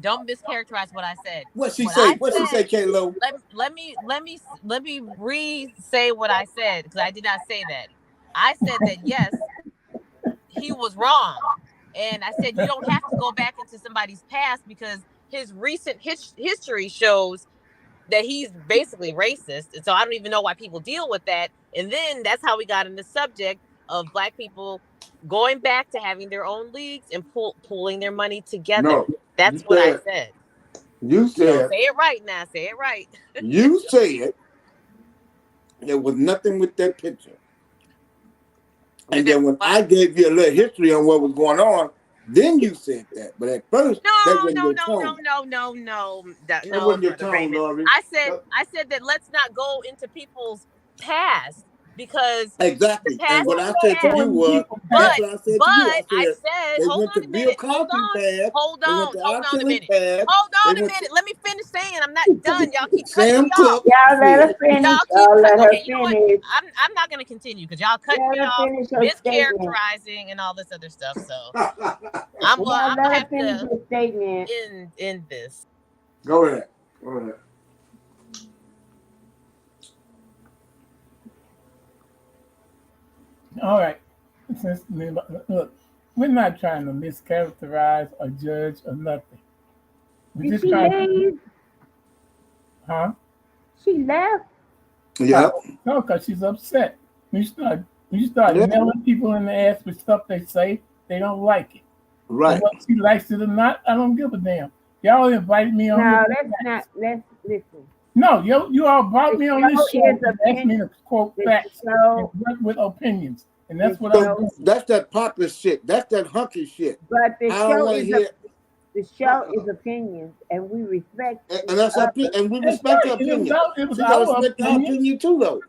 don't mischaracterize what I said. What she say? What she say, K-Lo? Let me re-say what I said, because I did not say that. I said that yes, he was wrong. And I said you don't have to go back into somebody's past because his recent history shows that he's basically racist. And so I don't even know why people deal with that. And then that's how we got in the subject of black people going back to having their own leagues and pooling their money together. No, that's what I said. You said. Say it right now. Say it right. You said there was nothing with that picture. And then when I gave you a little history on what was going on, then you said that. But at first, that wasn't your tone. No. That wasn't your tone, Lorie. I said that let's not go into people's past. Because exactly, and what I said to you was, that's what I said to you. I said, hold on a minute. Hold on a minute. Let me finish saying. I'm not done. Y'all keep cutting me off. Y'all let her finish. I'm not going to continue because y'all cut me off, mischaracterizing and all this other stuff. So I'm going to have to end this. Go ahead. All right. Look, we're not trying to mischaracterize or judge or nothing. We're just trying to. Huh? She left. Yeah. No, because she's upset. When you start nailing people in the ass with stuff they say, they don't like it. Right. And whether she likes it or not, I don't give a damn. Y'all invited me on. No, let's listen. No, you all brought me on this show and asked me to quote facts and work with opinions. And that's what I'm doing. That's that popular shit. That's that hunky shit. But the show is opinions, and we respect. And that's our opinion. And we respect your opinion. It was our opinion too, though.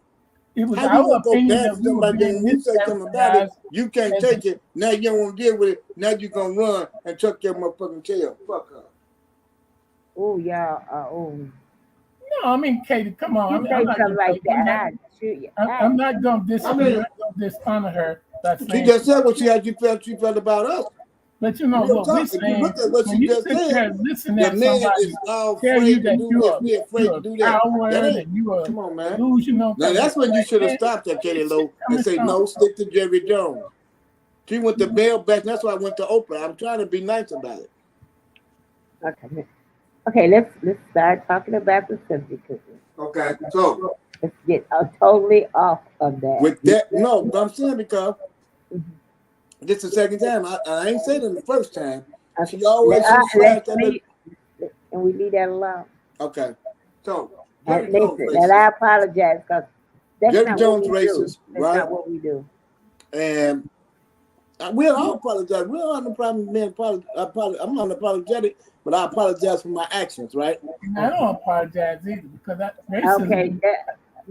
It was our opinion that you say something about it, you can't take it. Now you don't want to deal with it. Now you're gonna run and tuck your motherfucking tail. Fuck up. Oh, y'all. No, I mean, Katie, come on. I'm not going to dishonor her. She just said what she felt about us. But you know Real what talk. we're If you saying, look at what when you you just sit there said, and listen the at man somebody is all tell you afraid to that do this, we afraid to you're do that. coward That ain't. and you are Come on, man. delusional. Now that's when you should have Man, stopped at Katie it's Lowe and coming say, from. no, stick to Jerry Jones. She went to bail back. That's why I went to Oprah. I'm trying to be nice about it. Okay. Okay, let's start talking about the subject. Okay, so Let's get totally off of that. with that, no, but I'm saying because Mhm. this is the second time. I ain't said it the first time. Okay. She always just flashed that little. And we leave that alone. Okay, so Jerry And Jones listen, and racist. I apologize because that's Jerry not Jones what we do. racist, That's right? not what we do. And we'll all apologize. We don't have no problem with being I'm not apologetic, but I apologize for my actions, right? And I don't apologize either because that racism. Okay.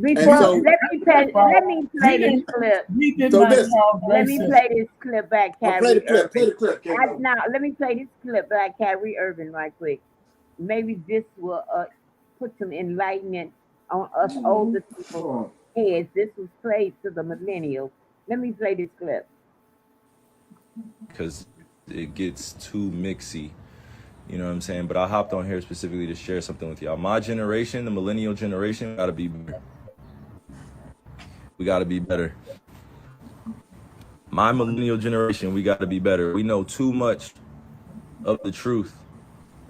Before, And so- let me play this clip. We did So not this- cause Let me racism. play this clip by I'll Kyrie play the clip. Irving. Play the clip. Kate Lowe. Now, let me play this clip by Kyrie Irving right quick. Maybe this will put some enlightenment on us older people's heads. This was played to the millennials. Let me play this clip. Because it gets too mixy, you know what I'm saying? But I hopped on here specifically to share something with y'all. My generation, the millennial generation, gotta be better. We gotta be better. My millennial generation, we gotta be better. We know too much of the truth,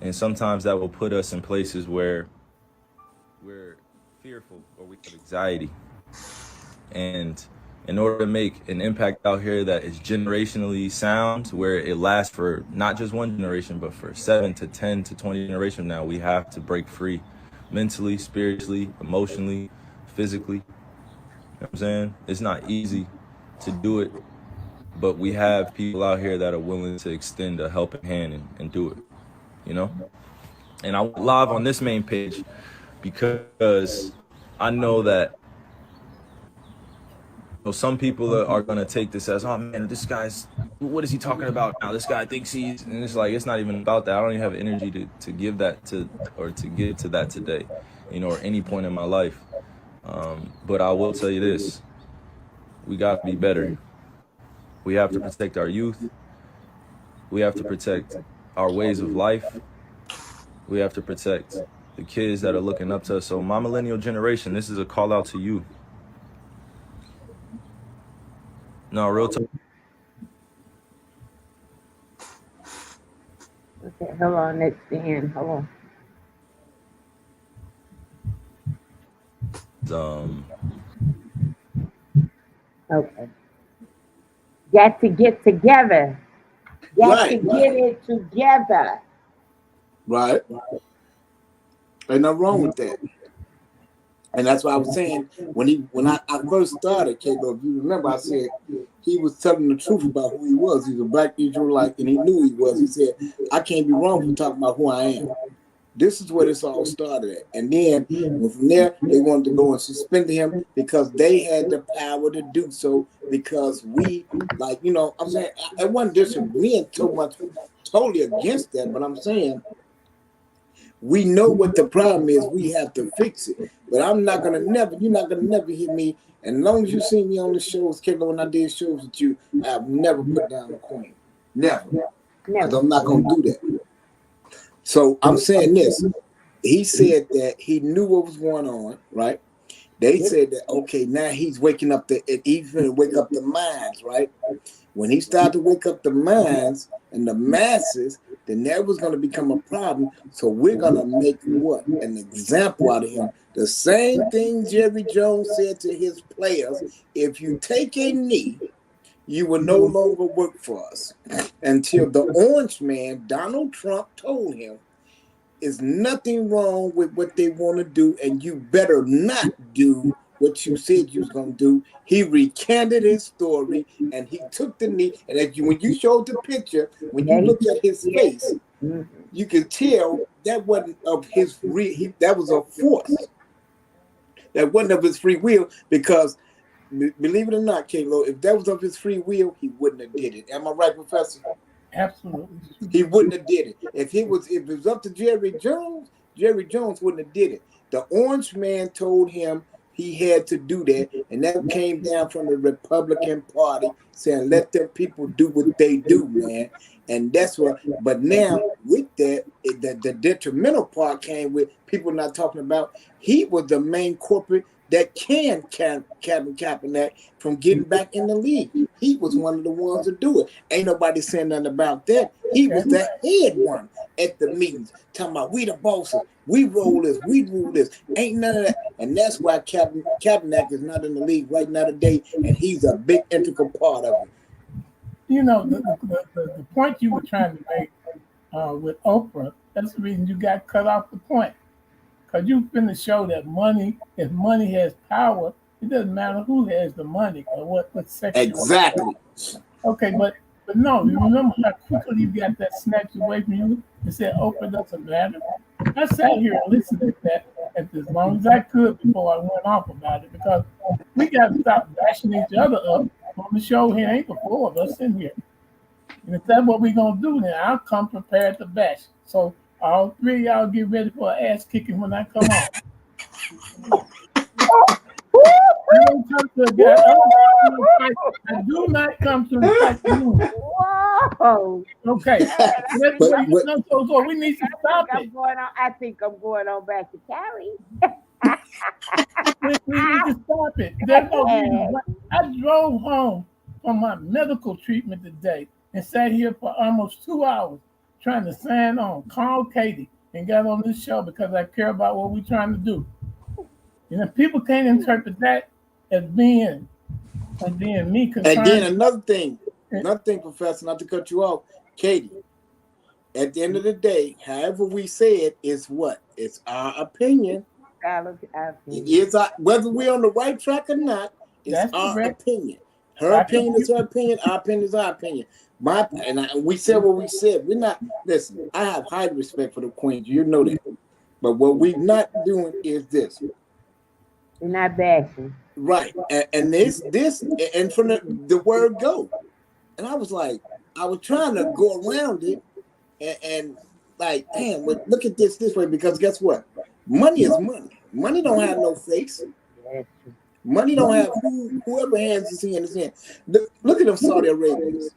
and sometimes that will put us in places where we're fearful or we have anxiety. And in order to make an impact out here that is generationally sound, where it lasts for not just one generation, but for 7 to 10 to 20 generations now, we have to break free mentally, spiritually, emotionally, physically. You know what I'm saying? It's not easy to do it, but we have people out here that are willing to extend a helping hand and do it, you know? And I went live on this main page because I know that some people are going to take this as, oh man, this guy's, what is he talking about now? This guy thinks he's, and it's like, it's not even about that. I don't even have energy to give that to, or to give to that today, you know, or any point in my life. But I will tell you this, we got to be better. We have to protect our youth. We have to protect our ways of life. We have to protect the kids that are looking up to us. So my millennial generation, this is a call out to you. No, real talk. Okay, hold on. Let's end. Hold on. Okay. Got to get together. Got to get it together. Right. Ain't nothing wrong with that. And that's why I was saying when I first started, Kato, if you remember, I said he was telling the truth about who he was. He's a black Israelite, and he knew he was. He said, I can't be wrong for talking about who I am. This is where this all started at. And then from there, they wanted to go and suspend him because they had the power to do so because we, like, you know, I'm saying, I wasn't disagreeing so much, totally against that, but I'm saying, we know what the problem is. We have to fix it. But you're not gonna never hear me. And as long as you see me on the shows, Kayla, when I did shows with you, I've never put down a queen. Never. Because I'm not gonna do that. So I'm saying this. He said that he knew what was going on, right? They said that, okay, now he's waking up he's gonna wake up the minds, right? When he started to wake up the minds and the masses, then that was going to become a problem. So we're going to make what? An example out of him. The same thing Jerry Jones said to his players, if you take a knee, you will no longer work for us. Until the orange man, Donald Trump, told him, there's nothing wrong with what they want to do, and you better not do what you said you was going to do. He recanted his story, and he took the knee. And when you showed the picture, when you look at his face, you can tell that wasn't of his that was a force. That wasn't of his free will, because believe it or not, Kalo, if that was of his free will, he wouldn't have did it. Am I right, Professor? Absolutely. He wouldn't have did it. If it was up to Jerry Jones wouldn't have did it. The orange man told him he had to do that, and that came down from the Republican Party saying, let them people do what they do, man. And that's what, but now with that, the detrimental part came with people not talking about, he was the main corporate that can Captain Kaepernick from getting back in the league. He was one of the ones to do it. Ain't nobody saying nothing about that. He was the head one at the meetings, talking about we the bosses, we roll this, we rule this. Ain't none of that. And that's why Kaepernick is not in the league right now today, and he's a big integral part of it. You know, the point you were trying to make with Oprah, that's the reason you got cut off the point. Because you finna show that money, if money has power, it doesn't matter who has the money or what section. Exactly. Okay, but no, you remember how quickly you got that snatched away from you and said Oprah doesn't matter? I sat here and listened to that as long as I could before I went off about it, because we got to stop bashing each other up on the show here. Ain't the four of us in here. And if that's what we're going to do, then I'll come prepared to bash. So all three of y'all get ready for an ass kicking when I come on. I don't come to a guy. I do not come to fight you. Whoa. Okay. So we need to stop it. I think I'm going on back to Cali. We need to stop it. There's no reason. I drove home from my medical treatment today and sat here for almost 2 hours trying to sign on, call Katie, and got on this show because I care about what we're trying to do. And if people can't interpret that as being me concerned. And then another thing, Professor, not to cut you off, Katie, at the end of the day, however we say it is what? It's our opinion. It is whether we're on the right track or not, it's That's our correct. opinion. Her opinion is her opinion, our opinion is our opinion. We said what we said. We're not, listen, I have high respect for the Queen, you know that. But what we're not doing is this. We're not bashing. Right. And this, and from the word go. And I was like, I was trying to go around it and like, damn, look at this way, because guess what? Money is money. Money don't have no face. Money don't have whoever hands his hand his hand. Look at them Saudi Arabians.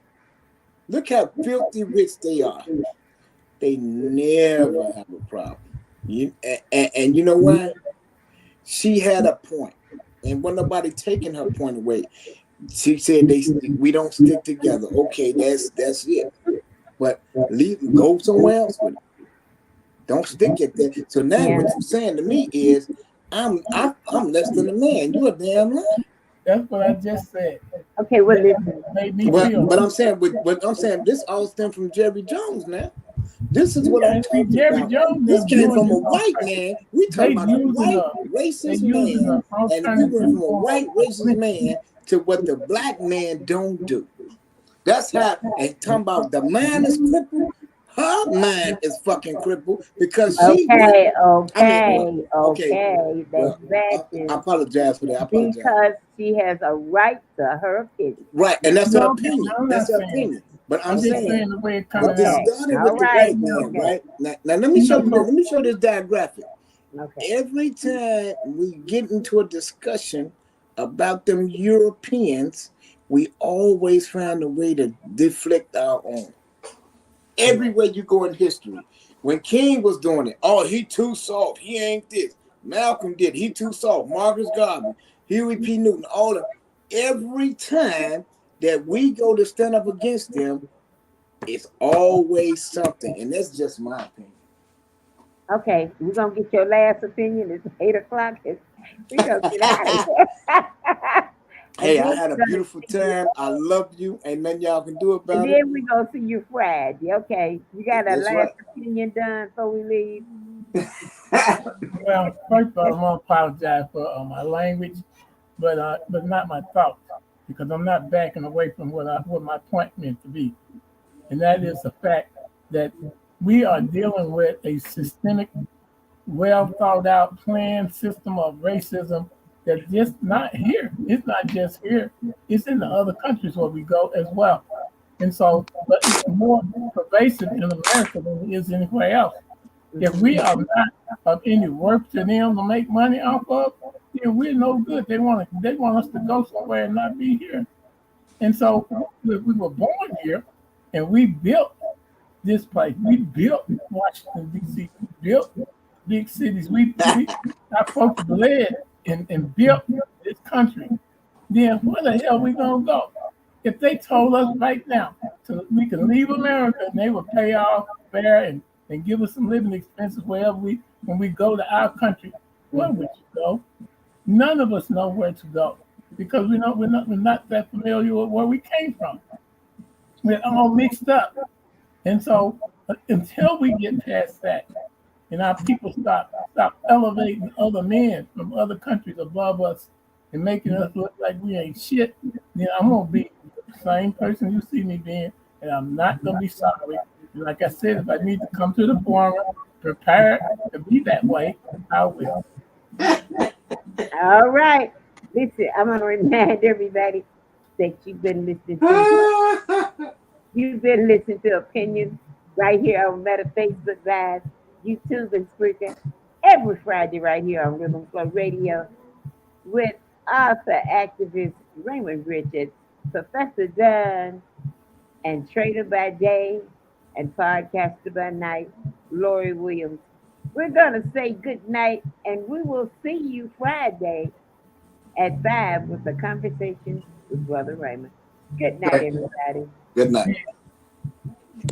Look how filthy rich they are. They never have a problem. And you know why? She had a point, and wasn't nobody taking her point away. She said we don't stick together. Okay, that's it. But go somewhere else with it. Don't stick at that. So now what you're saying to me is, I'm less than a man. You a damn lie. That's what I just said. Okay, well, listen. But I'm saying this all stems from Jerry Jones now. This is what I'm talking Jerry about. Jones This came from a white man. We talking about a white racist man, and we went from a white racist man to what the black man don't do. That's how. And talking about the mind is crippled. Her mind is fucking crippled because she. Okay. Well, I apologize for that. Because she has a right to her opinion. Right, and that's her opinion. That's her opinion. But I'm saying the way it but this started with the white man, right? Now let me show this diagraphic. Okay. Every time we get into a discussion about them Europeans, we always find a way to deflect our own. Everywhere you go in history. When King was doing it, he too soft. He ain't this. Malcolm did. He too soft. Marcus Garvey, Huey P. Newton, all of them. Every time that we go to stand up against them, it's always something. And that's just my opinion. Okay, we're going to get your last opinion. It's 8 o'clock. We're going to get out of here. Hey, I had a beautiful time. I love you. Ain't nothing y'all can do about it. And then we go see you Friday. Okay, you got a last opinion done before we leave? Well, first of all, I'm going to apologize for my language, but not my thoughts, because I'm not backing away from what my point meant to be. And that is the fact that we are dealing with a systemic, well thought out planned system of racism that's just not here. It's not just here. It's in the other countries where we go as well. And so, but it's more pervasive in America than it is anywhere else. If we are not of any worth to them to make money off of, here, we're no good. They want us to go somewhere and not be here. And so we were born here, and we built this place. We built Washington, D.C. We built big cities. Our folks bled and built this country. Then where the hell we gonna go? If they told us right now we can leave America and they would pay our fare and give us some living expenses wherever when we go to our country, where would you go? None of us know where to go because we're not that familiar with where we came from. We're all mixed up. And so until we get past that and our people stop elevating other men from other countries above us and making us look like we ain't shit, then I'm gonna be the same person you see me being, and I'm not gonna be sorry. And like I said, if I need to come to the forum prepared to be that way, I will. All right. Listen, I'm gonna remind everybody that you've been listening to Opinions right here on Meta Facebook Live, YouTube, and Spreaker every Friday right here on Rhythm Flow Radio with author activist Raymond Richard, Professor Dunn, and trader by day and podcaster by night, Lorie Williams. We're gonna say good night, and we will see you Friday at 5 with a conversation with Brother Raymond. Good night, everybody. Good night.